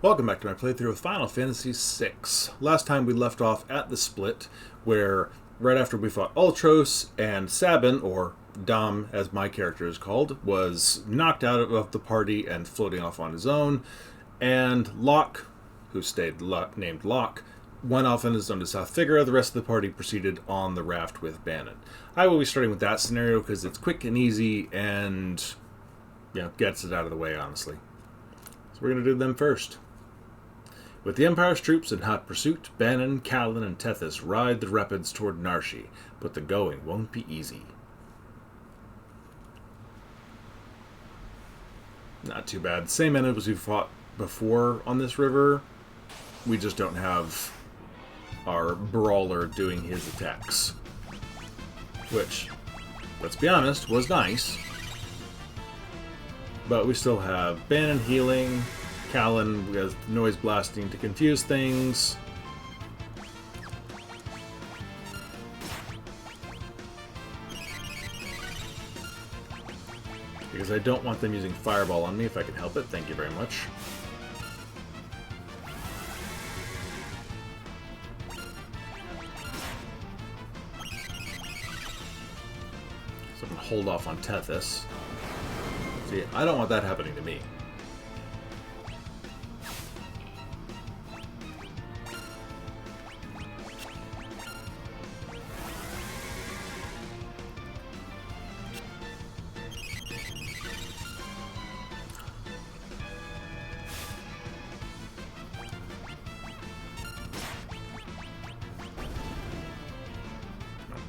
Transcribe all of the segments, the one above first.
Welcome back to my playthrough of Final Fantasy VI. Last time we left off at the split, where right after we fought Ultros and Sabin, or Dom as my character is called, was knocked out of the party and floating off on his own, and Locke, who stayed named Locke, went off on his own to South Figura. The rest of the party proceeded on the raft with Bannon. I will be starting with that scenario because it's quick and easy and, gets it out of the way, honestly. So we're going to do them first. With the Empire's troops in hot pursuit, Bannon, Callan, and Tethys ride the rapids toward Narshi, but the going won't be easy. Not too bad. Same enemies we fought before on this river. We just don't have our brawler doing his attacks. Which, let's be honest, was nice. But we still have Bannon healing, Callan with noise blasting to confuse things. Because I don't want them using Fireball on me if I can help it. Thank you very much. So I'm going to hold off on Tethys. See, I don't want that happening to me.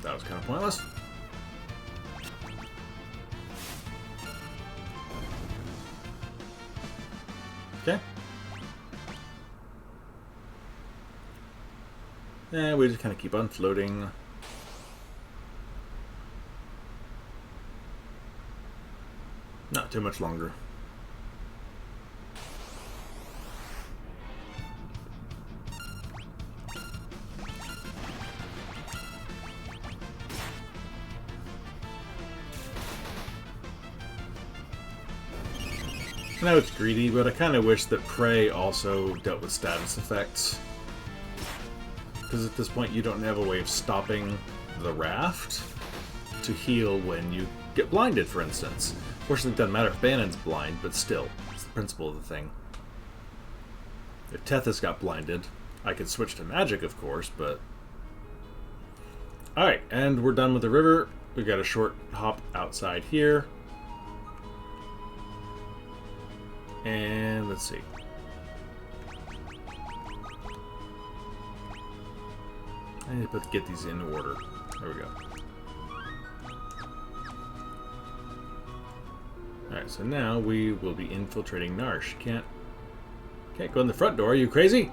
That was kind of pointless. Okay. And we just kind of keep on floating. Not too much longer. I know it's greedy, but I kind of wish that Prey also dealt with status effects. Because at this point you don't have a way of stopping the raft to heal when you get blinded, for instance. Fortunately, it doesn't matter if Bannon's blind, but still, it's the principle of the thing. If Tethys got blinded, I could switch to magic, of course, but... Alright, and we're done with the river. We got a short hop outside here. And let's see. I need to get these in order. There we go. Alright, so now we will be infiltrating Narsh. Can't go in the front door, are you crazy?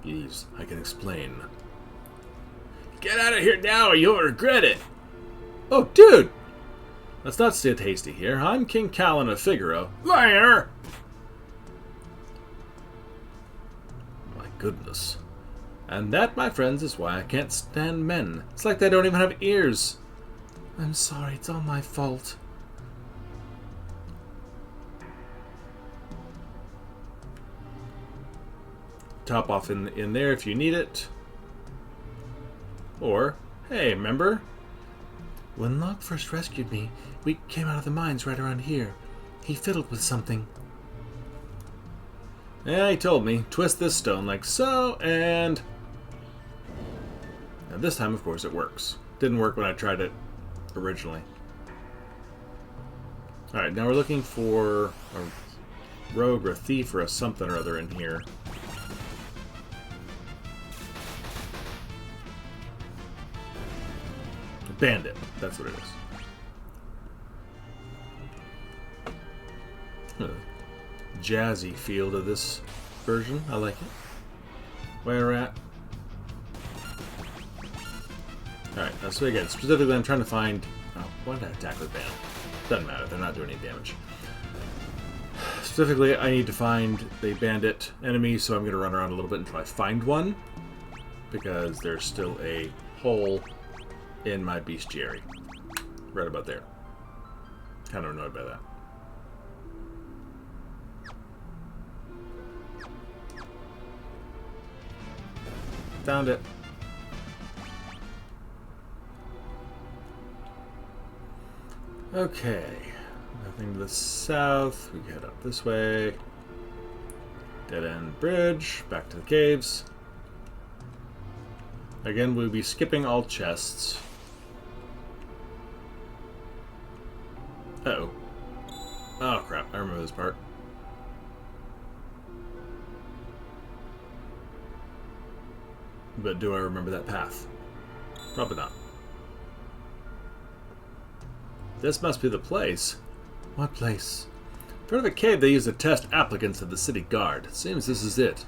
Please, I can explain. Get out of here now or you'll regret it! Oh, dude! Let's not sit hasty here. I'm King Callan of Figaro. Liar! My goodness. And that, my friends, is why I can't stand men. It's like they don't even have ears. I'm sorry, it's all my fault. Top off in there if you need it. Or, hey, remember? When Locke first rescued me, we came out of the mines right around here. He fiddled with something. Yeah, he told me. Twist this stone like so, and... Now this time, of course, it works. Didn't work when I tried it originally. Alright, now we're looking for a rogue or a thief or a something or other in here. Bandit. That's what it is. Jazzy feel to this version. I like it. Where we're at. Alright, so again, specifically I'm trying to find... Oh, why did I attack with Bandit? Doesn't matter, they're not doing any damage. Specifically, I need to find the bandit enemy, so I'm going to run around a little bit until I find one. Because there's still a hole in my bestiary. Right about there. Kind of annoyed by that. Found it. Okay. Nothing to the south. We head up this way. Dead end bridge. Back to the caves. Again, we'll be skipping all chests. Uh-oh. Oh, crap. I remember this part. But do I remember that path? Probably not. This must be the place. What place? In front of a cave they use to test applicants of the city guard. It seems this is it.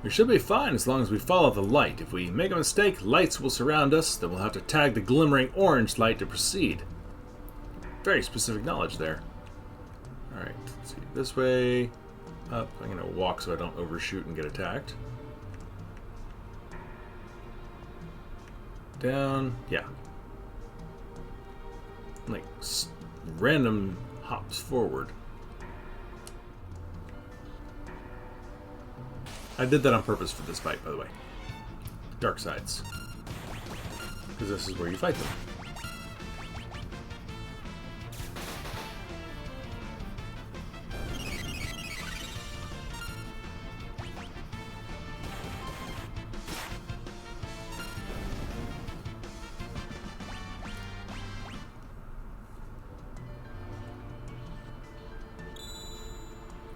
We should be fine as long as we follow the light. If we make a mistake, lights will surround us. Then we'll have to tag the glimmering orange light to proceed. Very specific knowledge there. Alright, let's see. This way. Up. I'm going to walk so I don't overshoot and get attacked. Down. Yeah. Like, random hops forward. I did that on purpose for this fight, by the way. Dark sides. Because this is where you fight them.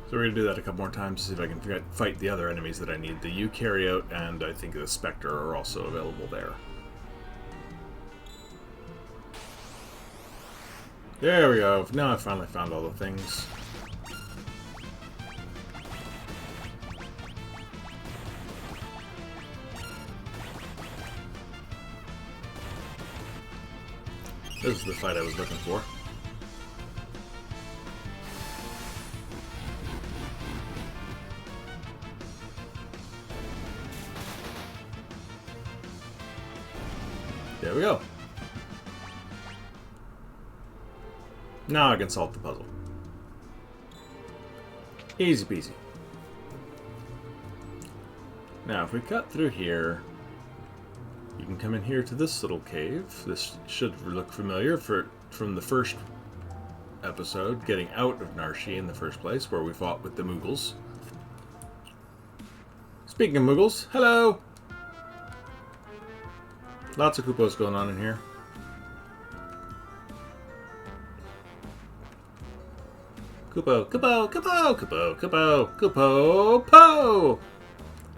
So we're going to do that a couple more times to see if I can fight the other enemies that I need. The Eukaryote and I think the Spectre are also available there. There we go. Now I finally found all the things. This is the fight I was looking for. There we go. Now I can solve the puzzle. Easy peasy. Now if we cut through here, you can come in here to this little cave. This should look familiar from the first episode, getting out of Narshi in the first place, where we fought with the Muggles. Speaking of Muggles, hello! Lots of Koopos going on in here. Koopo, Koopo, Koopo, Koopo, Koopo, Koopo, Po!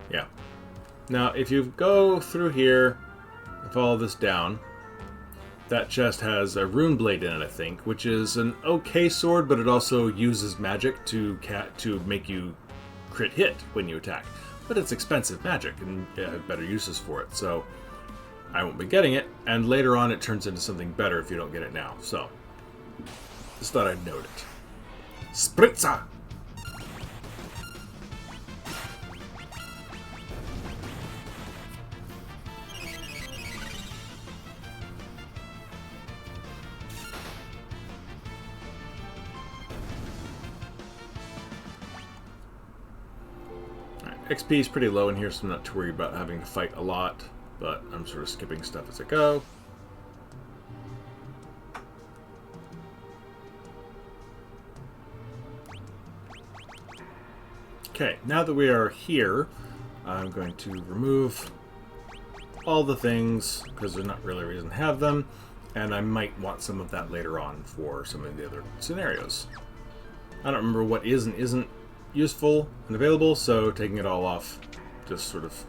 Yeah. Now, if you go through here and follow this down, that chest has a rune blade in it, I think, which is an okay sword, but it also uses magic to make you crit hit when you attack. But it's expensive magic, and I have better uses for it, so I won't be getting it, and later on it turns into something better if you don't get it now, so just thought I'd note it. Spritzer! XP is pretty low in here, so I'm not too worried about having to fight a lot, but I'm sort of skipping stuff as I go. Okay, now that we are here, I'm going to remove all the things, because there's not really a reason to have them, and I might want some of that later on for some of the other scenarios. I don't remember what is and isn't useful and available, so taking it all off just sort of...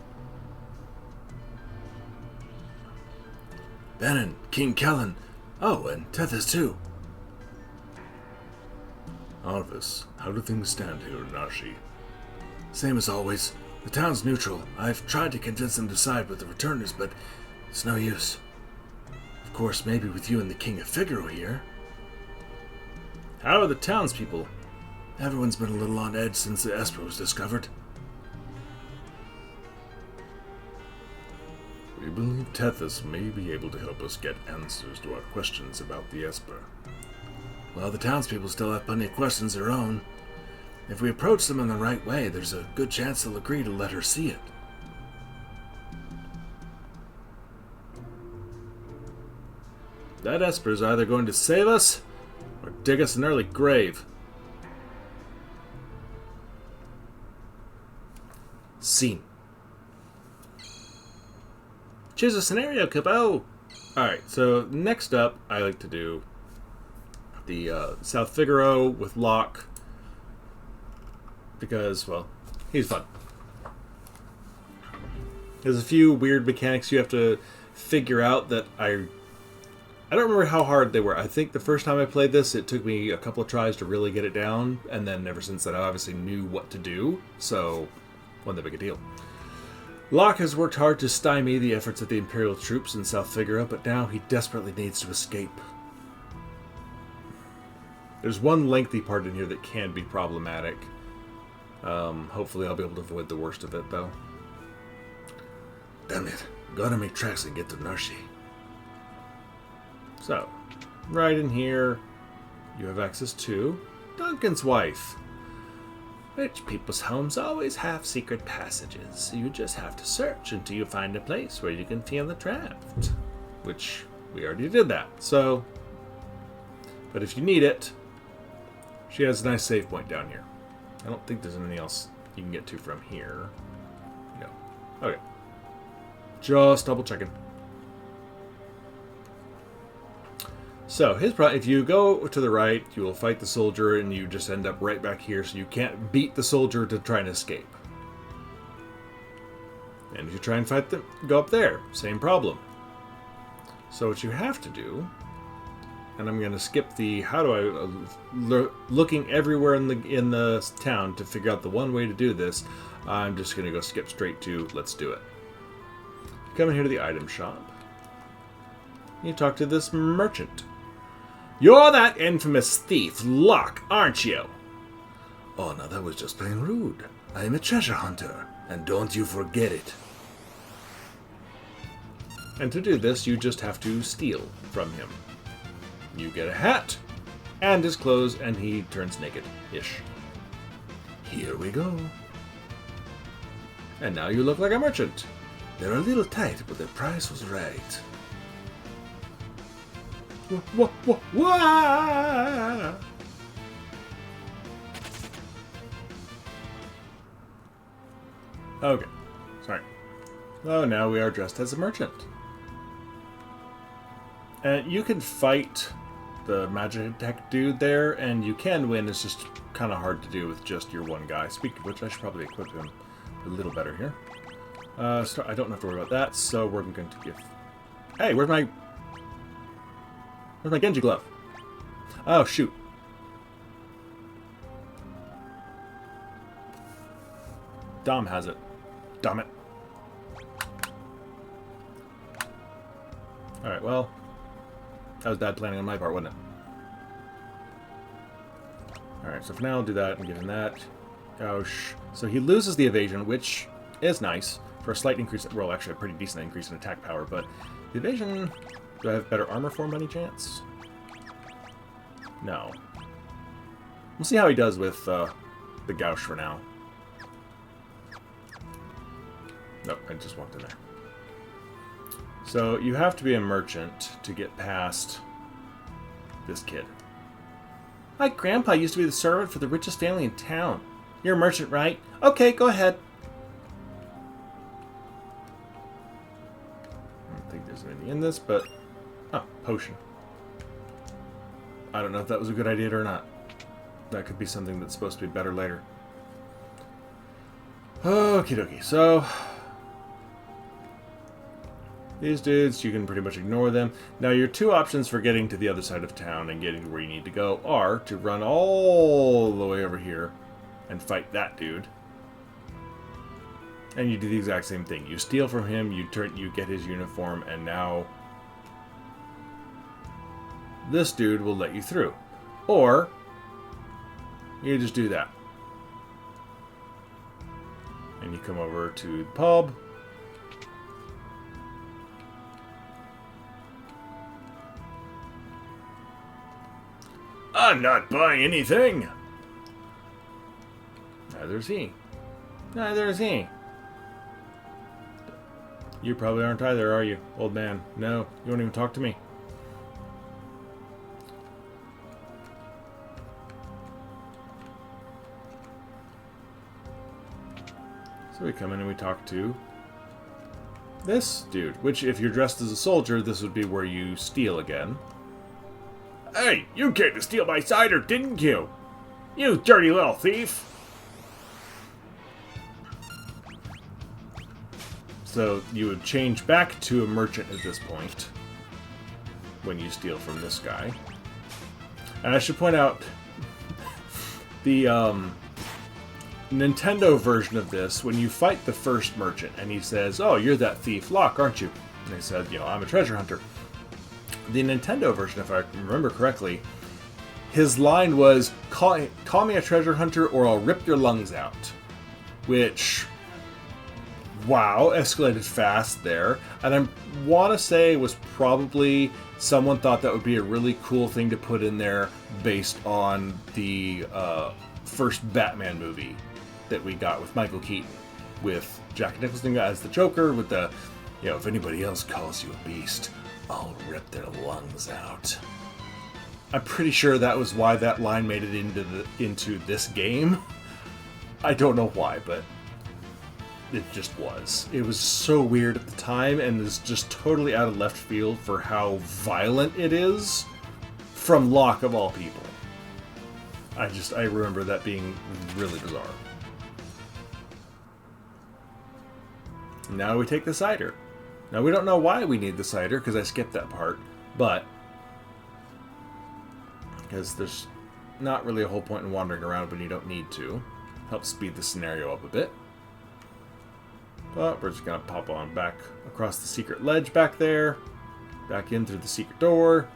Bannon, King Kellen, oh, and Tethys too. Arvis, how do things stand here in Narshi? Same as always. The town's neutral. I've tried to convince them to side with the returners, but it's no use. Of course, maybe with you and the King of Figaro here. How are the townspeople? Everyone's been a little on edge since the Esper was discovered. We believe Tethys may be able to help us get answers to our questions about the Esper. Well, the townspeople still have plenty of questions of their own. If we approach them in the right way, there's a good chance they'll agree to let her see it. That Esper's either going to save us or dig us an early grave. Scene. Choose a scenario, Capo. Alright, so next up, I like to do the South Figaro with Locke. Because, well, he's fun. There's a few weird mechanics you have to figure out that I don't remember how hard they were. I think the first time I played this, it took me a couple of tries to really get it down, and then ever since then I obviously knew what to do, so wasn't that big a deal. Locke has worked hard to stymie the efforts of the Imperial troops in South Figaro, but now he desperately needs to escape. There's one lengthy part in here that can be problematic. Hopefully I'll be able to avoid the worst of it, though. Damn it. Gotta make tracks and get to Narshi. So, right in here, you have access to Duncan's wife. Rich people's homes always have secret passages. You just have to search until you find a place where you can feel the draft. Which, we already did that, so... But if you need it, she has a nice save point down here. I don't think there's anything else you can get to from here. No. Okay. Just double checking. So, if you go to the right, you will fight the soldier, and you just end up right back here, so you can't beat the soldier to try and escape. And if you try and fight them, go up there. Same problem. So what you have to do, and I'm going to skip the looking everywhere in the town to figure out the one way to do this. I'm just going to go skip straight to let's do it. Come in here to the item shop. You talk to this merchant. You're that infamous thief, Locke, aren't you? Oh, no, that was just plain rude. I am a treasure hunter, and don't you forget it. And to do this, you just have to steal from him. You get a hat, and his clothes, and he turns naked-ish. Here we go. And now you look like a merchant. They're a little tight, but the price was right. Wah! Okay, sorry. Oh, now we are dressed as a merchant. And you can fight the magic attack dude there, and you can win. It's just kind of hard to do with just your one guy. Speaking of which, I should probably equip him a little better here. So I don't have to worry about that, so we're going to give... Hey, where's my Genji glove? Oh, shoot. Dom has it. Damn it. Alright, well... That was bad planning on my part, wasn't it? Alright, so for now I'll do that and give him that. Ouch. So he loses the evasion, which is nice. For a slight increase... Well, actually a pretty decent increase in attack power, but... The evasion... Do I have better armor for him, any chance? No. We'll see how he does with the Gauche for now. Nope, I just walked in there. So, you have to be a merchant to get past this kid. My grandpa used to be the servant for the richest family in town. You're a merchant, right? Okay, go ahead. I don't think there's anything in this, but... Oh, potion. I don't know if that was a good idea or not. That could be something that's supposed to be better later. Okie dokie, so... These dudes, you can pretty much ignore them. Now, your two options for getting to the other side of town and getting to where you need to go are to run all the way over here and fight that dude. And you do the exact same thing. You steal from him, you get his uniform, and now this dude will let you through. Or you just do that. And you come over to the pub. I'm not buying anything. Neither is he. Neither is he. You probably aren't either, are you, old man? No, you won't even talk to me. So we come in and we talk to this dude, which if you're dressed as a soldier, this would be where you steal again. Hey, you came to steal my cider, didn't you? You dirty little thief! So you would change back to a merchant at this point when you steal from this guy. And I should point out the Nintendo version of this, when you fight the first merchant and he says, "Oh, you're that thief Locke, aren't you?" And he said, "I'm a treasure hunter." The Nintendo version, if I remember correctly, his line was, call me a treasure hunter or I'll rip your lungs out. Which, wow, escalated fast there. And I want to say it was probably someone thought that would be a really cool thing to put in there based on the first Batman movie that we got with Michael Keaton, with Jack Nicholson as the Joker, with the, if anybody else calls you a beast, I'll rip their lungs out. I'm pretty sure that was why that line made it into this game. I don't know why, but it just was. It was so weird at the time, and is just totally out of left field for how violent it is from Locke of all people. I remember that being really bizarre. Now we take the cider. Now we don't know why we need the cider, because I skipped that part, but because there's not really a whole point in wandering around when you don't need to. Helps speed the scenario up a bit. But we're just going to pop on back across the secret ledge back there. Back in through the secret door.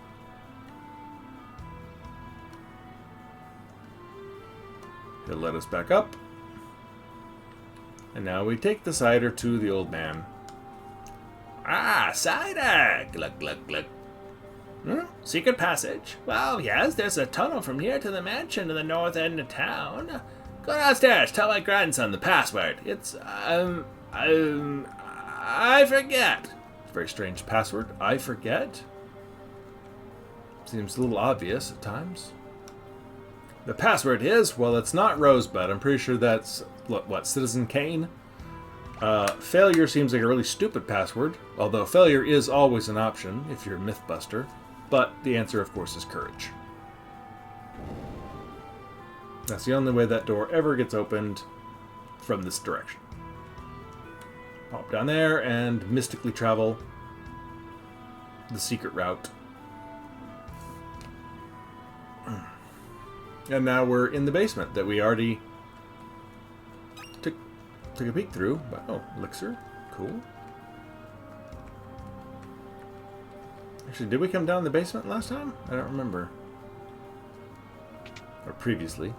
He'll let us back up. And now we take the cider to the old man. Ah, cider! Glug, glug, glug. Secret passage? Well, yes, there's a tunnel from here to the mansion to the north end of town. Go downstairs, tell my grandson the password. It's, I forget. It's a very strange password. I forget. Seems a little obvious at times. The password is, well, it's not Rosebud. I'm pretty sure that's, what Citizen Kane? Failure seems like a really stupid password, although failure is always an option if you're a Mythbuster. But the answer, of course, is courage. That's the only way that door ever gets opened from this direction. Pop down there and mystically travel the secret route. And now we're in the basement that we already took a peek through. Oh, elixir. Cool. Actually, did we come down the basement last time? I don't remember. Or previously.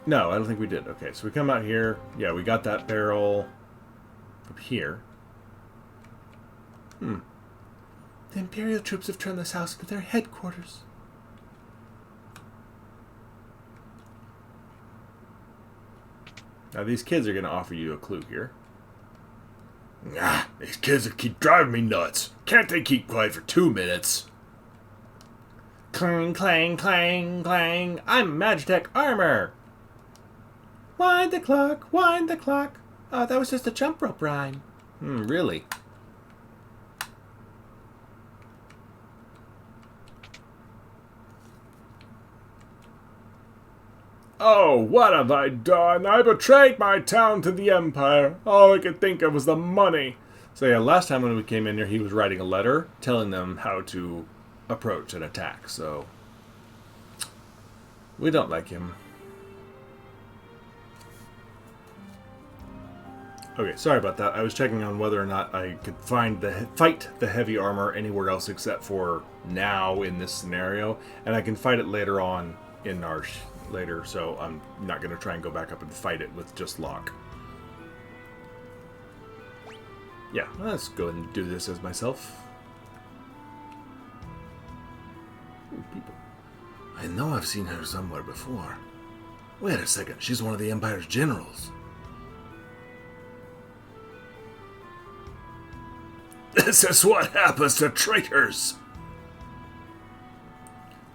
No, I don't think we did. Okay, so we come out here. Yeah, we got that barrel up here. The Imperial troops have turned this house into their headquarters. Now, these kids are going to offer you a clue here. Ah, these kids keep driving me nuts. Can't they keep quiet for 2 minutes? Clang, clang, clang, clang. I'm Magitech Armor. Wind the clock, wind the clock. Oh, that was just a jump rope rhyme. Really? Oh, what have I done? I betrayed my town to the Empire. All I could think of was the money. So yeah, last time when we came in here, he was writing a letter telling them how to approach and attack, so we don't like him. Okay, sorry about that. I was checking on whether or not I could fight the heavy armor anywhere else except for now in this scenario, and I can fight it later on in our later, so I'm not going to try and go back up and fight it with just Locke. Yeah, let's go ahead and do this as myself. Ooh, people. I know I've seen her somewhere before. Wait a second, she's one of the Empire's generals. This is what happens to traitors!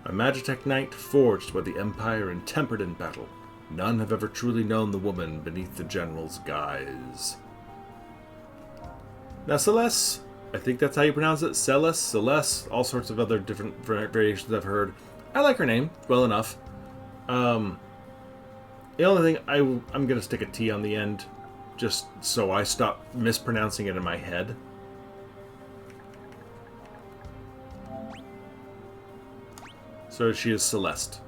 A Magitech knight forged by the Empire and tempered in battle. None have ever truly known the woman beneath the general's guise. Now, Celeste, I think that's how you pronounce it. Celeste, all sorts of other different variations I've heard. I like her name well enough. The only thing, I'm going to stick a T on the end, just so I stop mispronouncing it in my head. So she is Celeste.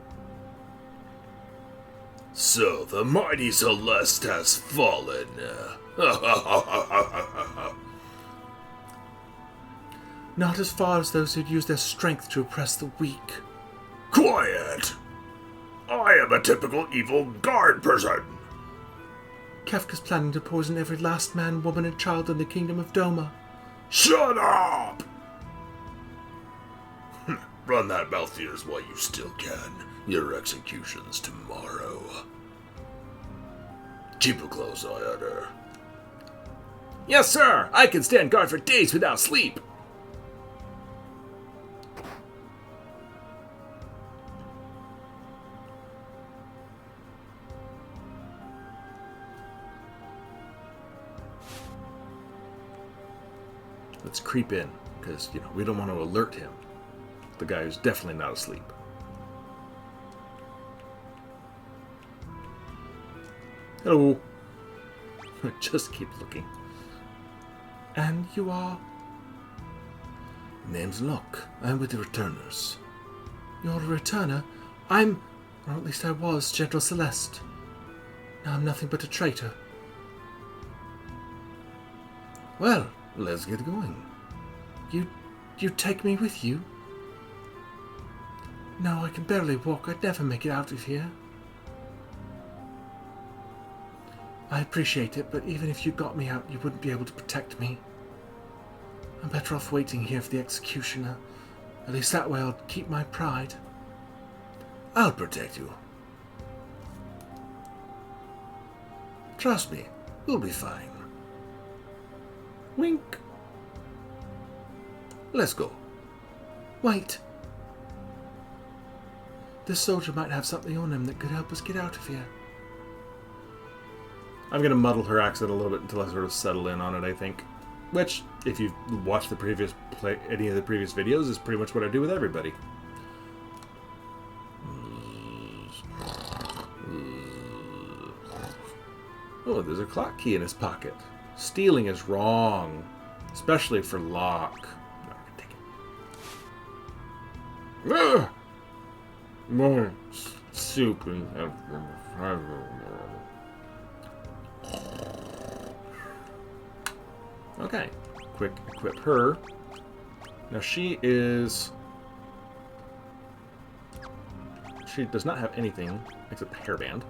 So the mighty Celeste has fallen. Not as far as those who'd use their strength to oppress the weak. Quiet! I am a typical evil guard person. Kefka's planning to poison every last man, woman, and child in the kingdom of Doma. Shut up! Run that mouth of yours while you still can. Your execution's tomorrow. Keep it close, I order. Yes, sir! I can stand guard for days without sleep! Let's creep in, because, we don't want to alert him. The guy who's definitely not asleep. Hello. Just keep looking. And you are? Name's Locke. I'm with the Returners. You're a returner? I'm, or at least I was, General Celeste. Now I'm nothing but a traitor. Well, let's get going. You take me with you? No, I can barely walk. I'd never make it out of here. I appreciate it, but even if you got me out, you wouldn't be able to protect me. I'm better off waiting here for the executioner. At least that way I'll keep my pride. I'll protect you. Trust me, we'll be fine. Wink. Let's go. Wait. This soldier might have something on him that could help us get out of here. I'm going to muddle her accent a little bit until I sort of settle in on it, I think. Which, if you've watched any of the previous videos, is pretty much what I do with everybody. Oh, there's a clock key in his pocket. Stealing is wrong. Especially for Locke. I'm not going to take it. More soup and... Okay, quick equip her. Now she does not have anything except the hairband,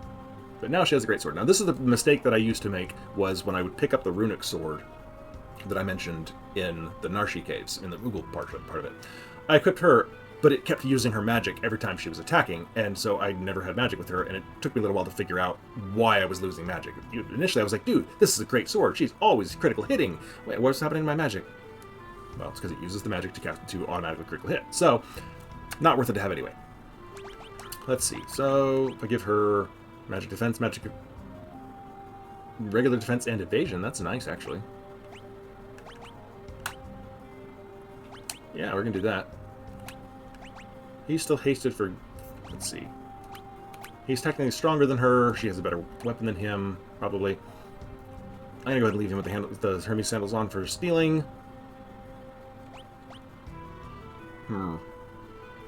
but now she has a great sword. Now this is the mistake that I used to make, was when I would pick up the runic sword that I mentioned in the Narshi caves, in the Google part of it. I equipped her, but it kept using her magic every time she was attacking, and so I never had magic with her, and it took me a little while to figure out why I was losing magic. Initially, I was like, dude, this is a great sword. She's always critical hitting. Wait, what's happening to my magic? Well, it's because it uses the magic to automatically critical hit. So, not worth it to have anyway. Let's see. So, if I give her magic defense, regular defense, and evasion, that's nice, actually. Yeah, we're going to do that. He's still hasted for... Let's see. He's technically stronger than her. She has a better weapon than him, probably. I'm going to go ahead and leave him with the Hermes sandals on for stealing.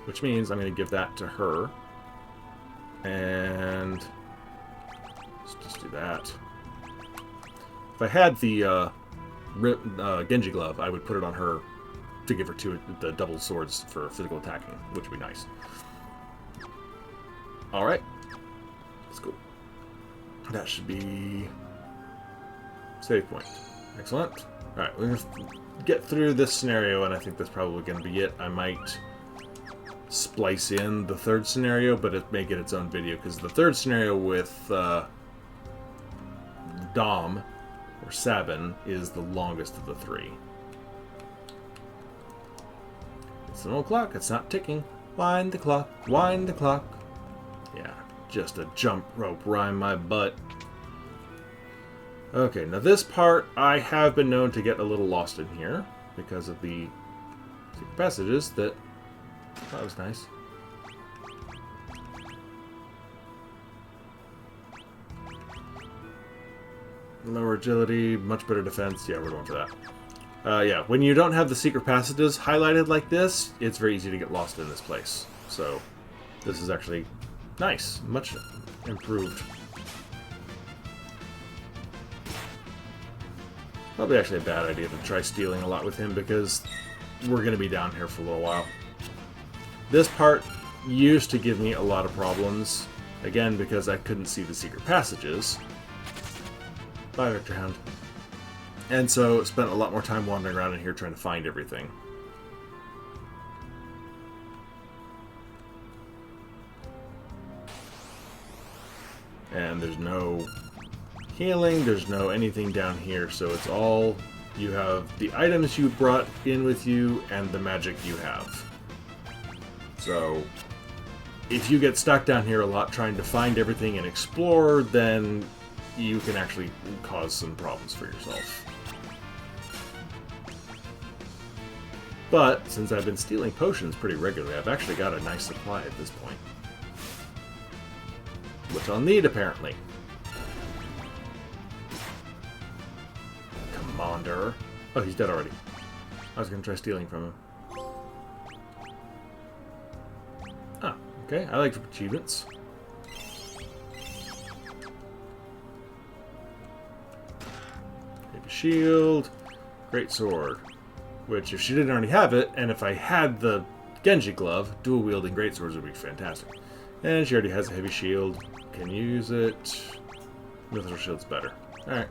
Which means I'm going to give that to her. And... let's just do that. If I had the Genji glove, I would put it on her to give her the double swords for physical attacking, which would be nice. Alright. Let's go. That should be... save point. Excellent. Alright, we're going to get through this scenario, and I think that's probably going to be it. I might splice in the third scenario, but it may get its own video, because the third scenario with Dom, or Sabin, is the longest of the three. It's an old clock. It's not ticking. Wind the clock. Wind the clock. Yeah. just a jump rope rhyme my butt. Okay, now this part I have been known to get a little lost in here because of the secret passages that was nice. Lower agility, much better defense. Yeah, we're going for that. Yeah, when you don't have the secret passages highlighted like this, it's very easy to get lost in this place. So, this is actually nice. Much improved. Probably actually a bad idea to try stealing a lot with him because we're going to be down here for a little while. This part used to give me a lot of problems. Again, because I couldn't see the secret passages. Bye, Vector Hound. And so spent a lot more time wandering around in here trying to find everything. And there's no healing, there's no anything down here, so it's all, you have the items you brought in with you and the magic you have. So, if you get stuck down here a lot trying to find everything and explore, then you can actually cause some problems for yourself. But, since I've been stealing potions pretty regularly, I've actually got a nice supply at this point. Which I'll need, apparently. Commander. Oh, he's dead already. I was going to try stealing from him. Ah, okay. I like achievements. Heavy shield. Great sword. Which, if she didn't already have it, and if I had the Genji glove, dual-wielding greatswords would be fantastic. And she already has a heavy shield. Can use it. Mithril shield's better. Alright.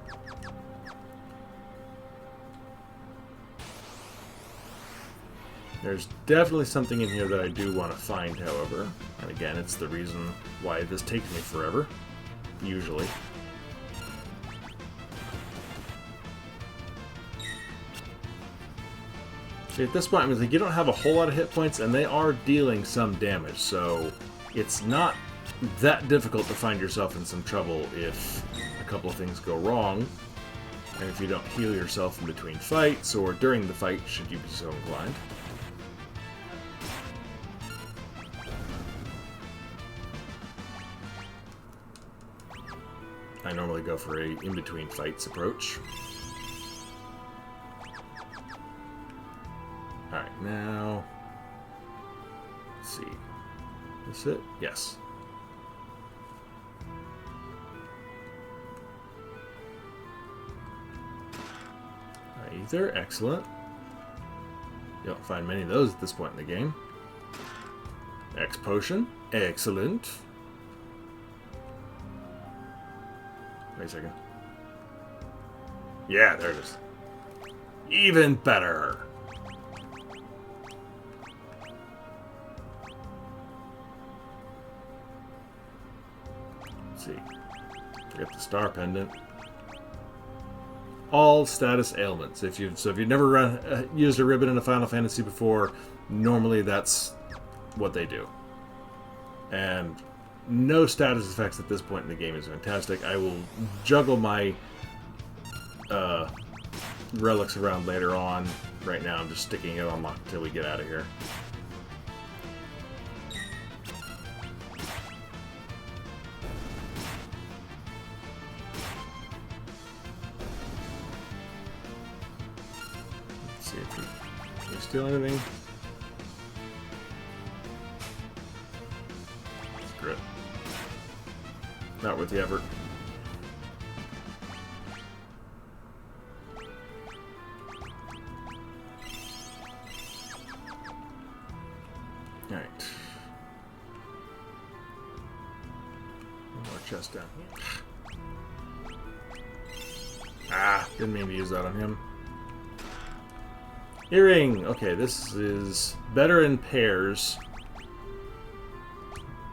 There's definitely something in here that I do want to find, however. And again, it's the reason why this takes me forever. Usually. See, at this point, I mean, like, you don't have a whole lot of hit points, and they are dealing some damage, so it's not that difficult to find yourself in some trouble if a couple of things go wrong, and if you don't heal yourself in between fights, or during the fight, should you be so inclined. I normally go for a in-between fights approach. Alright, now... Let's see. Is this it? Yes. Either. Excellent. You don't find many of those at this point in the game. X potion. Excellent. Wait a second. Yeah, there it is. Even better. Let's see. Forget the star pendant. All status ailments. If you've never used a ribbon in a Final Fantasy before, normally that's what they do. And no status effects at this point in the game is fantastic. I will juggle my relics around later on. Right now I'm just sticking it on lock until we get out of here. Let's see if we steal anything. Screw it. Not worth the effort. Alright. One more chest down here. Ah, didn't mean to use that on him. Earring! Okay, this is better in pairs,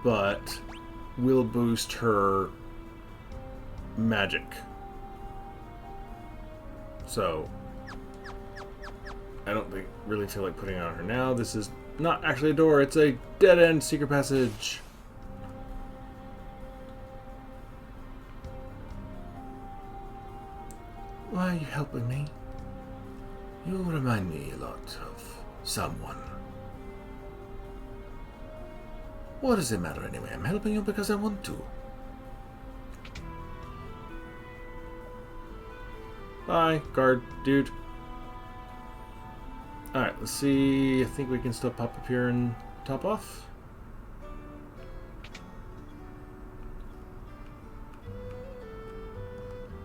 but will boost her magic. So, I don't really feel like putting it on her now. This is not actually a door, it's a dead-end secret passage. you helping me? You remind me a lot of someone. What does it matter anyway? I'm helping you because I want to. Bye, guard dude. Alright, let's see. I think we can still pop up here and top off.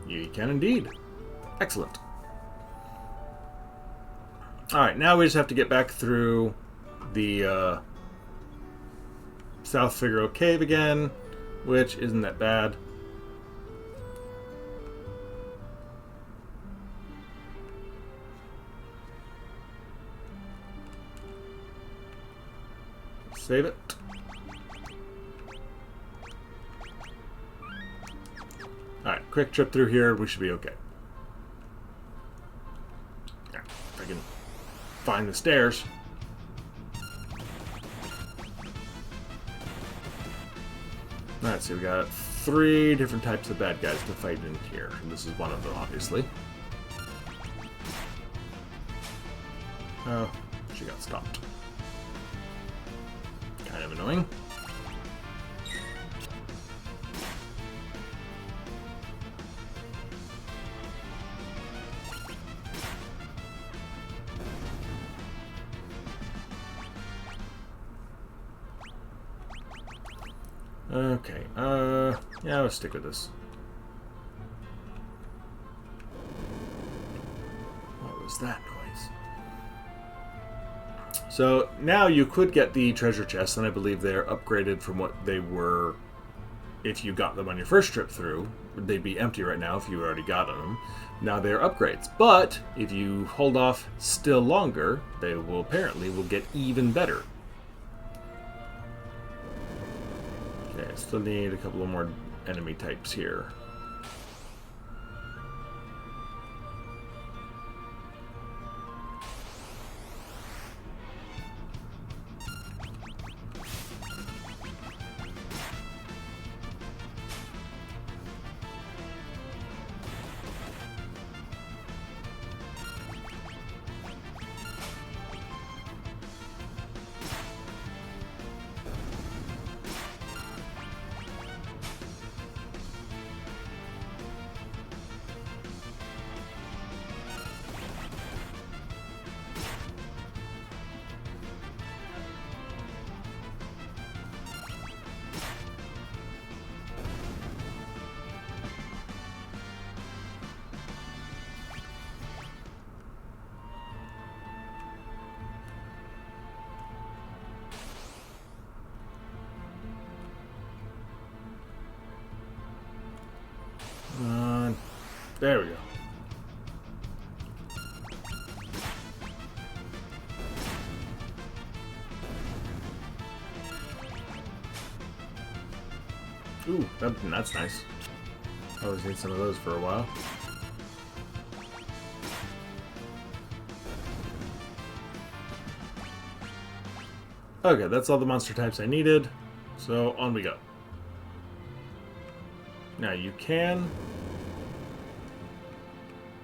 You can indeed. Excellent. Alright, now we just have to get back through the South Figaro Cave again, which isn't that bad. Save it. Alright, quick trip through here, we should be okay. Yeah, if I can find the stairs. Alright, so we got 3 different types of bad guys to fight in here. And this is one of them, obviously. Oh, she got stopped. Kind of annoying. Okay, yeah, let's stick with this. What was that noise? So now you could get the treasure chests, and I believe they're upgraded from what they were if you got them on your first trip through. They'd be empty right now if you already got them. Now they're upgrades, but if you hold off still longer, they will apparently get even better. Okay, I still need a couple of more enemy types here. There we go. Ooh, that's nice. I always need some of those for a while. Okay, that's all the monster types I needed. So on we go. Now you can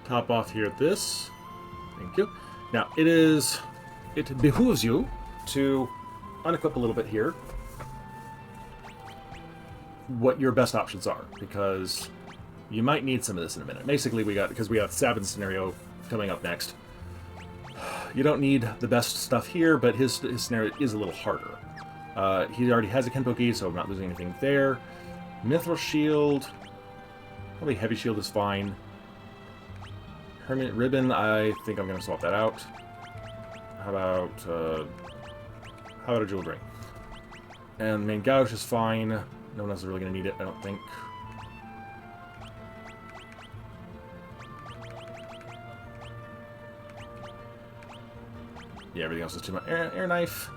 top off here at this. Thank you. Now it behooves you to unequip a little bit here what your best options are, because you might need some of this in a minute. Basically, because we have Sabin's scenario coming up next. You don't need the best stuff here, but his scenario is a little harder. He already has a Kenpoki, so I'm not losing anything there. Mithril Shield, probably Heavy Shield is fine. Hermit Ribbon, I think I'm going to swap that out. How about a Jeweled Ring? And Main Gouge is fine. No one else is really going to need it, I don't think. Yeah, everything else is too much. Air Knife.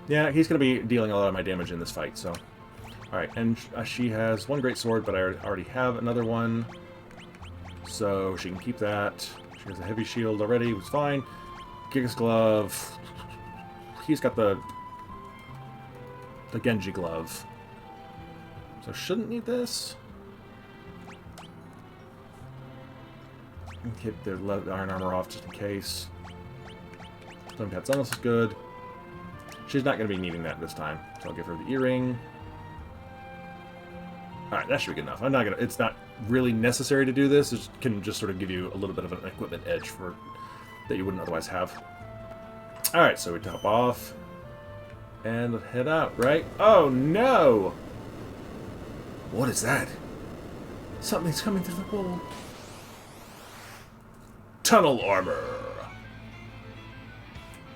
Yeah, he's going to be dealing a lot of my damage in this fight, so... Alright, and she has one great sword, but I already have another one. So she can keep that. She has a heavy shield already, which is fine. Gigas Glove. He's got the the Genji glove. So shouldn't need this. Keep the iron armor off just in case. Stonecat's almost good. She's not going to be needing that this time, so I'll give her the earring. Alright, that should be good enough. I'm not gonna. It's not really necessary to do this. It can just sort of give you a little bit of an equipment edge for that you wouldn't otherwise have. Alright, so we top off and head out, right? Oh no! What is that? Something's coming through the wall. Tunnel armor!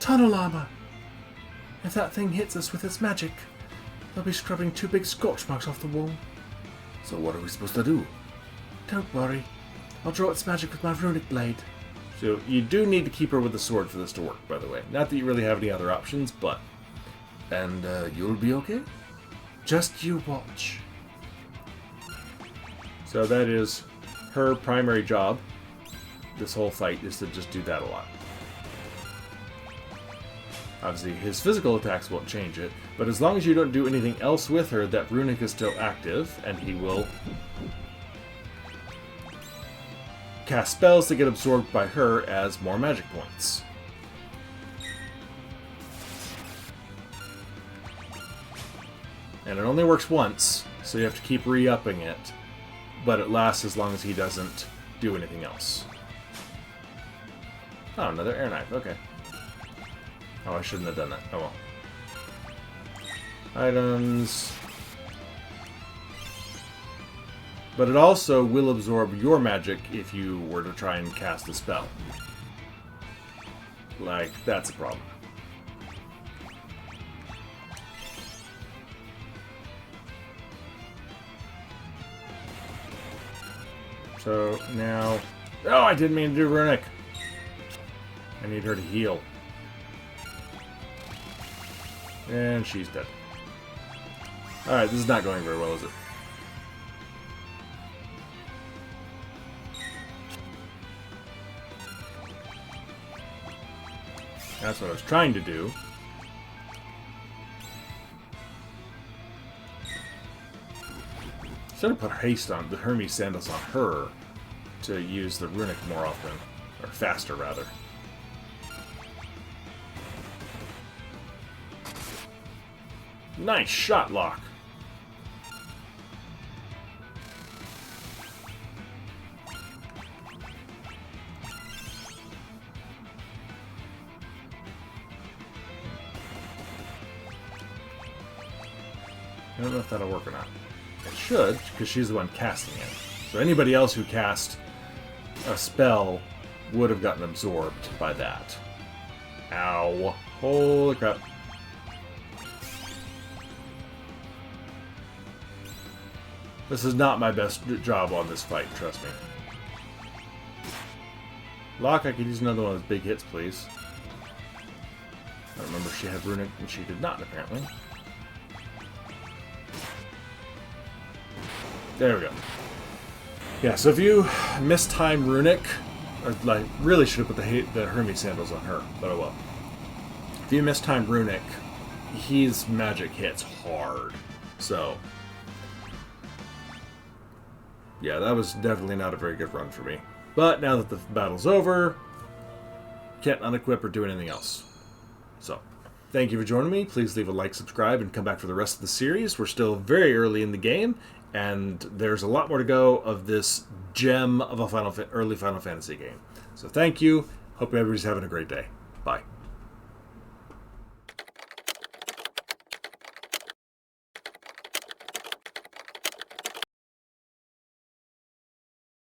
Tunnel armor! If that thing hits us with its magic, they'll be scrubbing 2 big scorch marks off the wall. So what are we supposed to do? Don't worry. I'll draw its magic with my runic blade. So you do need to keep her with the sword for this to work, by the way. Not that you really have any other options, but... And you'll be okay? Just you watch. So that is her primary job. This whole fight is to just do that a lot. Obviously, his physical attacks won't change it, but as long as you don't do anything else with her, that runic is still active, and he will cast spells that get absorbed by her as more magic points. And it only works once, so you have to keep re-upping it, but it lasts as long as he doesn't do anything else. Oh, another air knife, okay. Oh, I shouldn't have done that. Oh well. Items. But it also will absorb your magic if you were to try and cast a spell. Like, that's a problem. So, now... Oh, I didn't mean to do runic. I need her to heal. And she's dead. Alright, this is not going very well, is it? That's what I was trying to do. Should have put haste on the Hermes sandals on her to use the runic more often. Or faster, rather. Nice shot, Locke. I don't know if that'll work or not. It should, because she's the one casting it. So anybody else who cast a spell would have gotten absorbed by that. Ow. Holy crap. This is not my best job on this fight, trust me. Locke, I could use another one of those big hits, please. I don't remember if she had runic, and she did not, apparently. There we go. Yeah, so if you mistime runic, or like, really should have put the Hermes sandals on her, but oh well. If you mistime runic, his magic hits hard. So... yeah, that was definitely not a very good run for me. But now that the battle's over, can't unequip or do anything else. So, thank you for joining me. Please leave a like, subscribe, and come back for the rest of the series. We're still very early in the game, and there's a lot more to go of this gem of a early Final Fantasy game. So thank you. Hope everybody's having a great day.